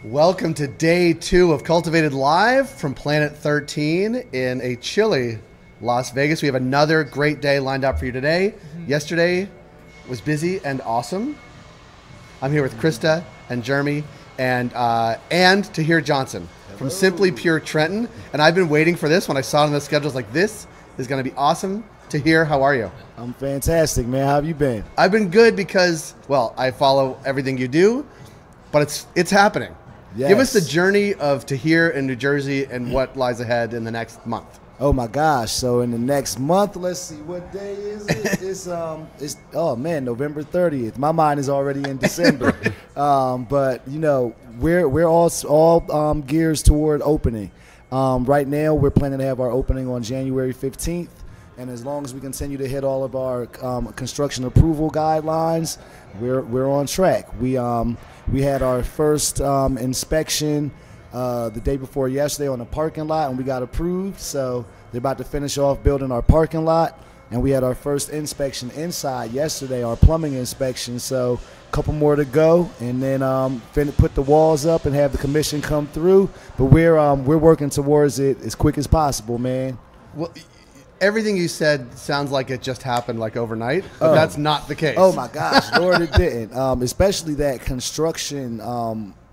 Welcome to day 2 of Cultivated Live from Planet 13 in a chilly Las Vegas. We have another great day lined up for you today. Yesterday was busy and awesome. I'm here with Krista and Jeremy and Tahir Johnson from Simply Pure Trenton. And I've been waiting for this. When I saw it on the schedule, I was like, this is going to be awesome. Tahir, how are you? I'm fantastic, man. How have you been? I've been good because, well, I follow everything you do, but it's happening. Yes. Give us the journey of Tahir in New Jersey and what lies ahead in the next month. Oh my gosh! So in the next month, let's see, what day is it? It's oh man, November 30th. My mind is already in December. But you know, we're all gears toward opening. Right now, we're planning to have our opening on January 15th. And as long as we continue to hit all of our construction approval guidelines, we're on track. We had our first inspection the day before yesterday on the parking lot, and we got approved. So they're about to finish off building our parking lot, and we had our first inspection inside yesterday, our plumbing inspection. So a couple more to go, and then put the walls up and have the commission come through. But we're working towards it as quick as possible, man. Well, everything you said sounds like it just happened like overnight, but that's not the case. Oh my gosh, Lord, it didn't. Especially that construction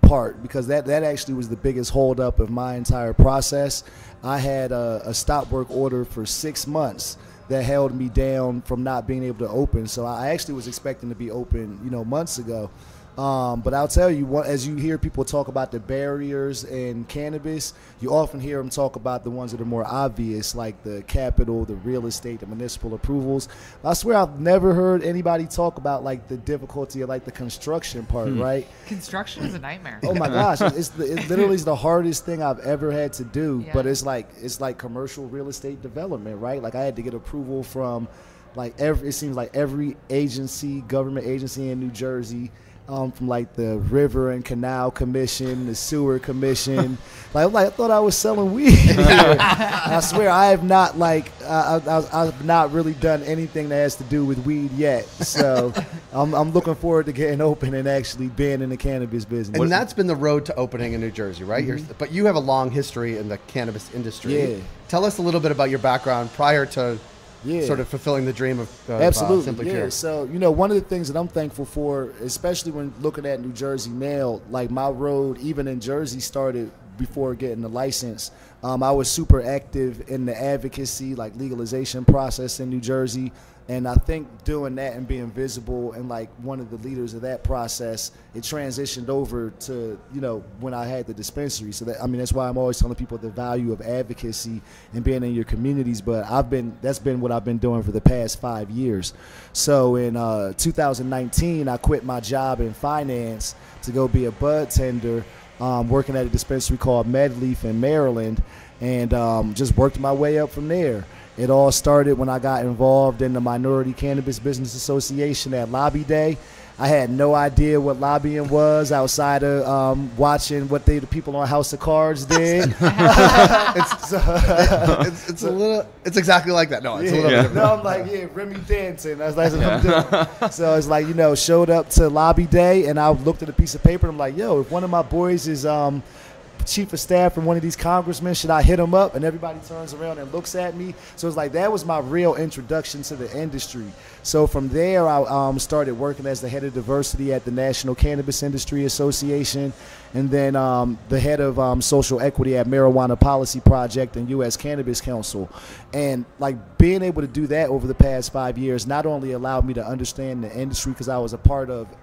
part, because that actually was the biggest holdup of my entire process. I had a stop work order for 6 months that held me down from not being able to open. So I actually was expecting to be open, months ago. But I'll tell you, as you hear people talk about the barriers in cannabis, you often hear them talk about the ones that are more obvious, like the capital, the real estate, the municipal approvals. I swear I've never heard anybody talk about like the difficulty of like the construction part, right? Construction is a nightmare. Oh my gosh, it literally is the hardest thing I've ever had to do. Yeah. But it's like commercial real estate development, right? Like I had to get approval from it seems like every government agency in New Jersey. From like the River and Canal Commission, the Sewer Commission. I thought I was selling weed. I swear I have not I've not really done anything that has to do with weed yet. So I'm looking forward to getting open and actually being in the cannabis business. And that's been the road to opening in New Jersey, right? But you have a long history in the cannabis industry. Yeah. Tell us a little bit about your background prior to sort of fulfilling the dream of Absolutely, Simply yeah. Pure. So, one of the things that I'm thankful for, especially when looking at New Jersey now, like my road, even in Jersey, started before getting the license. I was super active in the advocacy, like legalization process in New Jersey. And I think doing that and being visible and like one of the leaders of that process, it transitioned over to, when I had the dispensary. So that's why I'm always telling people the value of advocacy and being in your communities. But that's been what I've been doing for the past 5 years. So in 2019, I quit my job in finance to go be a bud tender, working at a dispensary called Medleaf in Maryland, and just worked my way up from there. It all started when I got involved in the Minority Cannabis Business Association at Lobby Day. I had no idea what lobbying was outside of watching what the people on House of Cards did. It's exactly like that. No, it's a little bit different. No, I'm like, Remy dancing. That's what I'm doing. So it's like, showed up to Lobby Day, and I looked at a piece of paper, and I'm like, if one of my boys is chief of staff from one of these congressmen, should I hit him up? And everybody turns around and looks at me. So it's like that was my real introduction to the industry. So from there, I started working as the head of diversity at the National Cannabis Industry Association, and then the head of social equity at Marijuana Policy Project and U.S. Cannabis Council. And like being able to do that over the past 5 years not only allowed me to understand the industry, because I was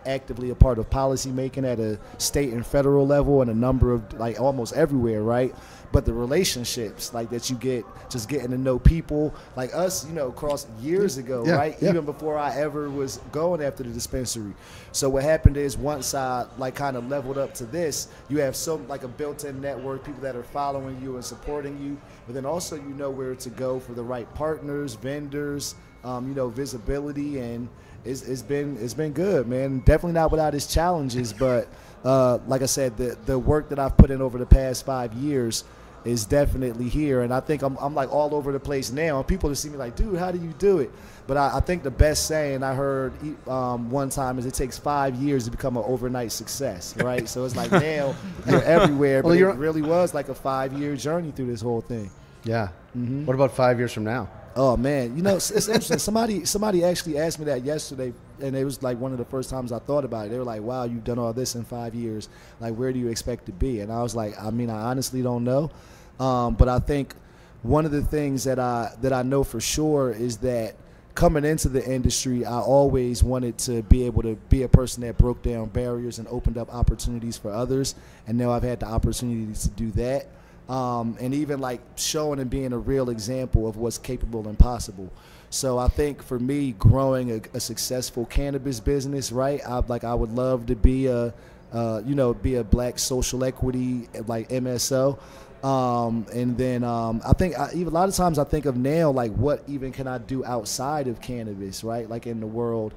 actively a part of policy making at a state and federal level and a number of almost everywhere, right? But the relationships that you get just getting to know people like us, across years ago, right? Yeah. Even before I ever was going after the dispensary. So what happened is once I kind of leveled up to this, you have a built-in network, people that are following you and supporting you, but then also you know where to go for the right partners, vendors, visibility, and it's been good, man. Definitely not without its challenges, but like I said, the work that I've put in over the past 5 years is definitely here. And I think I'm like all over the place now. And people just see me like, dude, how do you do it? But I think the best saying I heard one time is it takes 5 years to become an overnight success, right? So it's like now you're everywhere, but it really was like a 5-year journey through this whole thing. Yeah. Mm-hmm. What about 5 years from now? Oh man, you know, it's interesting. Somebody actually asked me that yesterday, and it was like one of the first times I thought about it. They were like, "Wow, you've done all this in 5 years. Like, where do you expect to be?" And I was like, I mean, I honestly don't know, but I think one of the things that I know for sure is that coming into the industry, I always wanted to be able to be a person that broke down barriers and opened up opportunities for others, and now I've had the opportunity to do that. And even like showing and being a real example of what's capable and possible. So I think for me, growing a successful cannabis business, right? I would love to be be a black social equity like MSO. And then I think even a lot of times I think of now like what even can I do outside of cannabis, right? Like in the world,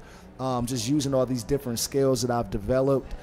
just using all these different skills that I've developed.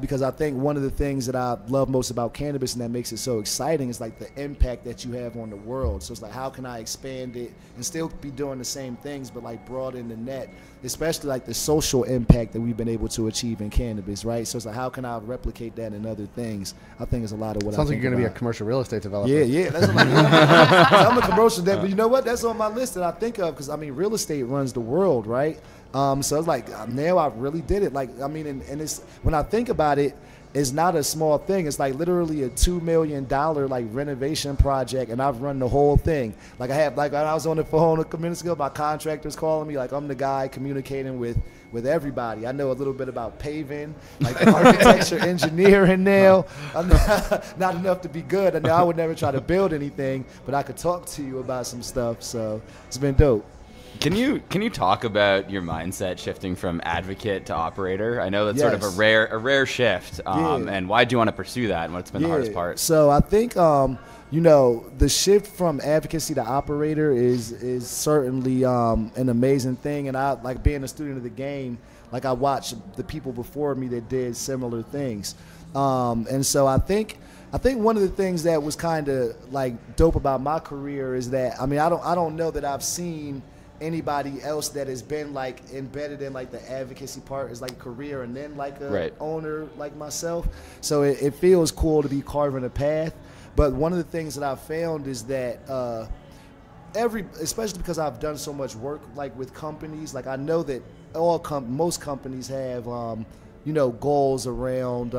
Because I think one of the things that I love most about cannabis and that makes it so exciting is like the impact that you have on the world. So it's like, how can I expand it and still be doing the same things, but like broaden the net, especially like the social impact that we've been able to achieve in cannabis, right? So it's like, how can I replicate that in other things? I think it's a lot of what Sounds I like you're going to be a commercial real estate developer. Yeah. That's what I'm a commercial debt, but you know what? That's on my list that I think of because, I mean, real estate runs the world, right? So it's like now I really did it. Like, I mean, and it's when I think about it, it's not a small thing. It's like literally a $2 million like renovation project, and I've run the whole thing. Like I was on the phone a couple minutes ago, my contractors calling me. Like I'm the guy communicating with everybody. I know a little bit about paving, like architecture, engineering now. I'm not enough to be good. I know I would never try to build anything, but I could talk to you about some stuff. So it's been dope. Can you talk about your mindset shifting from advocate to operator? I know that's sort of a rare shift. And why do you want to pursue that, and what's been the hardest part? So I think the shift from advocacy to operator is certainly an amazing thing. And I like being a student of the game. Like I watched the people before me that did similar things, and so I think one of the things that was kind of like dope about my career is that I don't know that I've seen anybody else that has been like embedded in like the advocacy part is like career and then like a owner like myself. So it feels cool to be carving a path. But one of the things that I've found is that especially because I've done so much work like with companies, like I know that most companies have goals around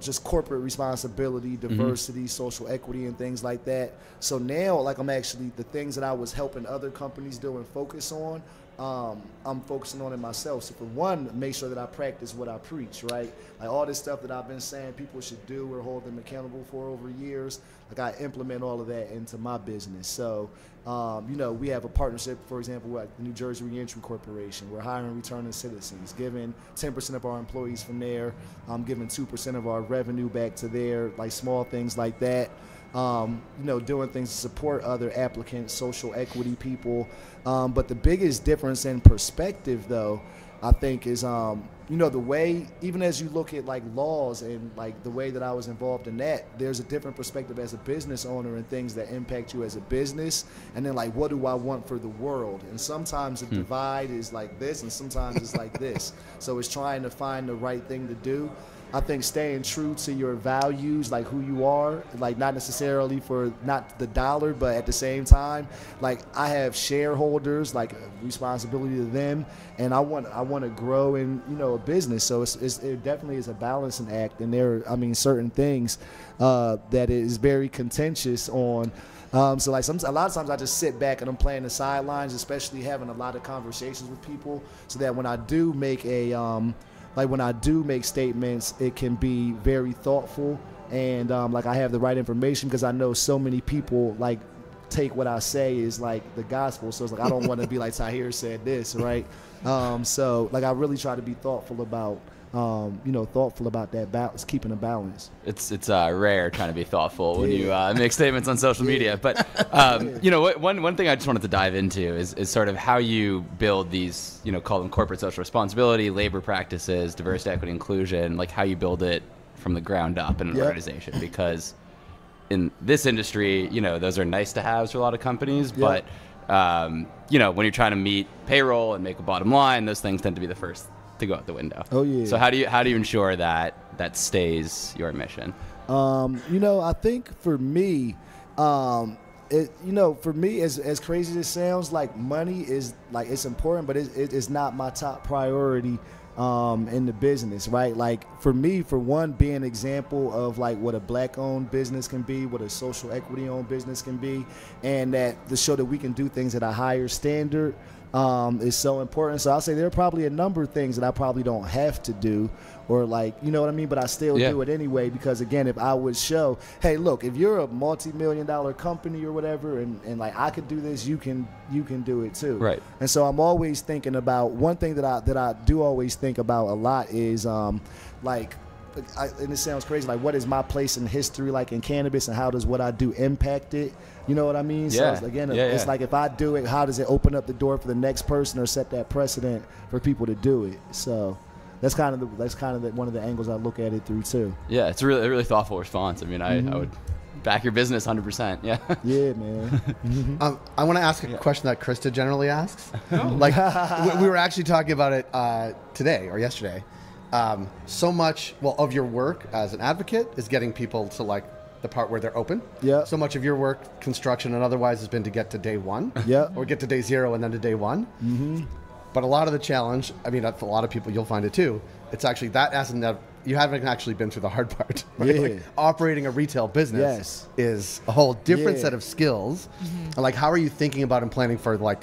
just corporate responsibility, diversity, social equity, and things like that. So now, like the things that I was helping other companies do and focus on, I'm focusing on it myself. So for one, make sure that I practice what I preach, right? Like all this stuff that I've been saying people should do or hold them accountable for over years, like I implement all of that into my business. So, we have a partnership, for example, with the New Jersey Reentry Corporation. We're hiring returning citizens, giving 10% of our employees from there, giving 2% of our revenue back to there, like small things like that. Doing things to support other applicants, social equity people. But the biggest difference in perspective, though, I think is, the way, even as you look at like laws and like the way that I was involved in that, there's a different perspective as a business owner and things that impact you as a business. And then like, what do I want for the world? And sometimes the divide is like this and sometimes it's like this. So it's trying to find the right thing to do. I think staying true to your values, like who you are, like not necessarily for not the dollar, but at the same time, like I have shareholders, like responsibility to them, and I want to grow in a business. So it definitely is a balancing act, and there are certain things that is very contentious on. So like a lot of times I just sit back and I'm playing the sidelines, especially having a lot of conversations with people, so that when I do make statements, it can be very thoughtful and I have the right information, because I know so many people like take what I say is like the gospel. So it's like I don't want to be like Tahir said this, right? So like I really try to be thoughtful about that balance, keeping a balance. It's rare trying to be thoughtful when you make statements on social media. But one thing I just wanted to dive into is sort of how you build these, call them corporate social responsibility, labor practices, diversity, equity, inclusion, like how you build it from the ground up in an organization. Because in this industry, those are nice to haves for a lot of companies, but when you're trying to meet payroll and make a bottom line, those things tend to be the first to go out the window. Oh yeah. So how do you ensure that stays your mission? I think for me, for me, as crazy as it sounds, like money is like it's important, but it's not my top priority in the business, right? Like for me, for one, being an example of like what a black-owned business can be, what a social equity-owned business can be, and that to show that we can do things at a higher standard is so important. So I'll say there are probably a number of things that I probably don't have to do, or like, you know what I mean? But I still do it anyway, because again, if I would show, hey, look, if you're a multi-million-dollar company or whatever, and like I could do this, you can do it too. Right. And so I'm always thinking about one thing that I do always think about a lot is and it sounds crazy, like what is my place in history like in cannabis, and how does what I do impact it? You know what I mean? Yeah. So it's like if I do it, how does it open up the door for the next person or set that precedent for people to do it? So that's kind of one of the angles I look at it through too. Yeah, it's a really thoughtful response. I mean, I would back your business 100%. Yeah. Yeah, man. I want to ask a question that Krista generally asks. Like we were actually talking about it today or yesterday. So much of your work as an advocate is getting people to like the part where they're open. Yeah. So much of your work, construction and otherwise, has been to get to day one. Yeah. Or get to day 0 and then to day 1. Mm-hmm. But a lot of the challenge, I mean, for a lot of people, you'll find it too. It's actually you haven't actually been through the hard part. Right? Yeah. Like operating a retail business is a whole different set of skills. And like, how are you thinking about and planning for like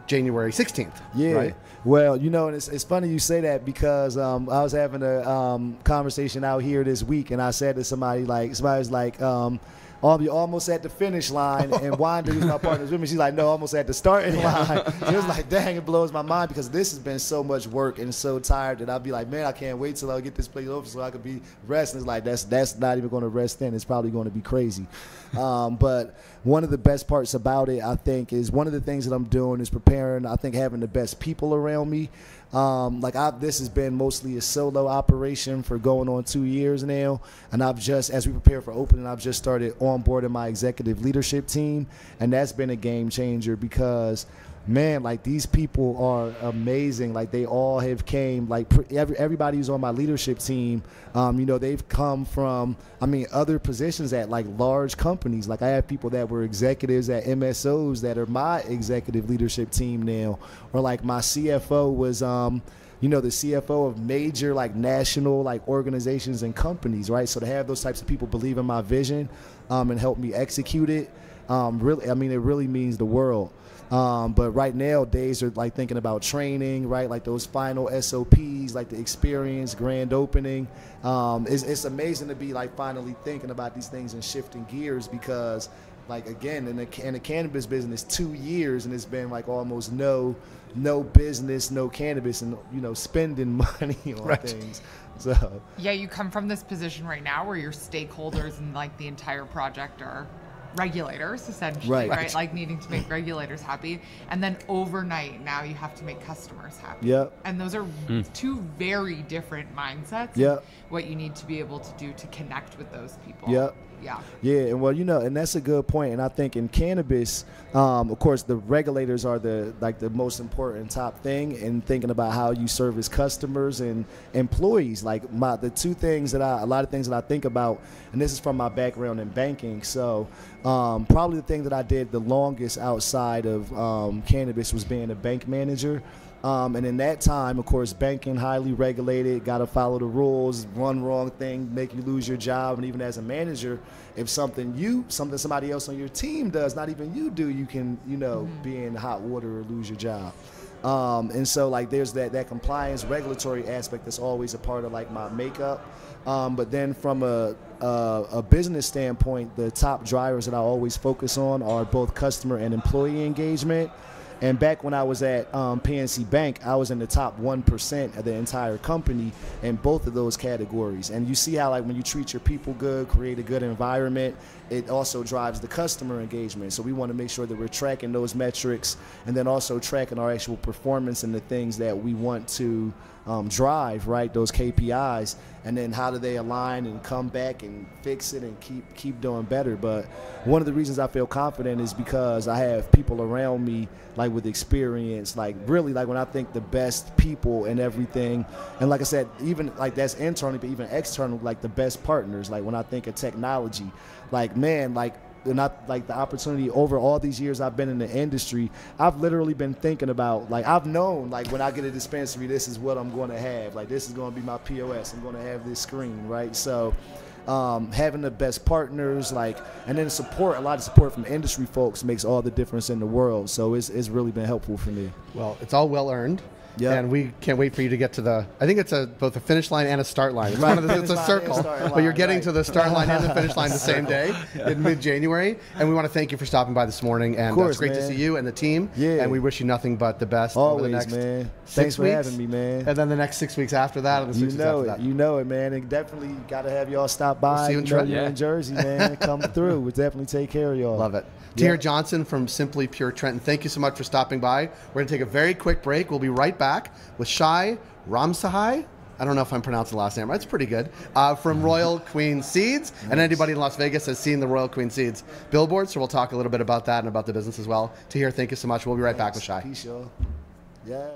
January 16th? Yeah. Right? Well, and it's funny you say that, because I was having a conversation out here this week, and I said to somebody was like, you're almost at the finish line, and Wanda, who's my partner's with me, she's like, no, almost at the starting line. It was like, dang, it blows my mind, because this has been so much work and so tired that I'll be like, man, I can't wait till I get this place over so I could be resting. It's like, that's not even going to rest then. It's probably going to be crazy. But one of the best parts about it, I think, is one of the things that I'm doing is preparing, I think, having the best people around me. This has been mostly a solo operation for going on 2 years now, and as we prepare for opening, I've just started onboarding my executive leadership team, and that's been a game changer, because man, like these people are amazing. Like they all have came, like everybody who's on my leadership team, they've come from, other positions at like large companies. Like I have people that were executives at MSOs that are my executive leadership team now, or like my CFO was, the CFO of major like national like organizations and companies, right? So to have those types of people believe in my vision and help me execute it, it really means the world. But right now, days are like thinking about training, right? Like those final SOPs, like the experience, grand opening. It's amazing to be like finally thinking about these things and shifting gears, because like again, in the cannabis business, 2 years, and it's been like almost no business, no cannabis, and spending money on things. So yeah, you come from this position right now where your stakeholders and like the entire project are regulators, essentially, right? Like needing to make regulators happy, and then overnight now you have to make customers happy. Yep. And those are two very different mindsets. Yep. What you need to be able to do to connect with those people. Yep. Yeah. Yeah, and well, and that's a good point. And I think in cannabis, of course, the regulators are the most important top thing in thinking about how you service customers and employees. Like a lot of things that I think about, and this is from my background in banking. So probably the thing that I did the longest outside of cannabis was being a bank manager. And in that time, of course, banking, highly regulated, got to follow the rules. One wrong thing, make you lose your job. And even as a manager, if something somebody else on your team does, not even you do, you can, be in hot water or lose your job. And so like there's that compliance regulatory aspect that's always a part of like my makeup. But then from a business standpoint, the top drivers that I always focus on are both customer and employee engagement. And back when I was at PNC Bank, I was in the top 1% of the entire company in both of those categories. And you see how like when you treat your people good, create a good environment, it also drives the customer engagement. So we want to make sure that we're tracking those metrics, and then also tracking our actual performance and the things that we want to drive, right? Those KPIs, and then how do they align and come back and fix it and keep doing better. But one of the reasons I feel confident is because I have people around me like with experience, like really like when I think the best people and everything. And like I said, even like that's internally, but even external, like the best partners. Like when I think of technology, like man, like not like the opportunity over all these years I've been in the industry, I've literally been thinking about, like I've known like when I get a dispensary, this is what I'm going to have. Like this is going to be my POS. I'm going to have this screen, right? So having the best partners, like, and then support, a lot of support from industry folks makes all the difference in the world. So it's really been helpful for me. Well, it's all well earned. Yeah, and we can't wait for you to get to the. I think it's both a finish line and a start line. It's right. It's a circle, but you're getting to the start line and the finish line the same day in mid-January. And we want to thank you for stopping by this morning. And it's great to see you and the team. Yeah. And we wish you nothing but the best always, over the next man. 6 Thanks for weeks, having me, man. And then the next 6 weeks after that, and the 6 weeks after that. You know it, man. And definitely got to have y'all stop by. We'll see you in Trenton. Trenton. In Jersey, man. Come through. We'll definitely take care of y'all. Love it. Tahir Johnson from Simply Pure Trenton, thank you so much for stopping by. We're going to take a very quick break. We'll be right back with Shai Ramsahai. I don't know if I'm pronouncing the last name. That's pretty good. From Royal Queen Seeds. Nice. And anybody in Las Vegas has seen the Royal Queen Seeds billboard, so we'll talk a little bit about that and about the business as well. Tahir, thank you so much. We'll be right back with Shai. Peace, y'all. Yes.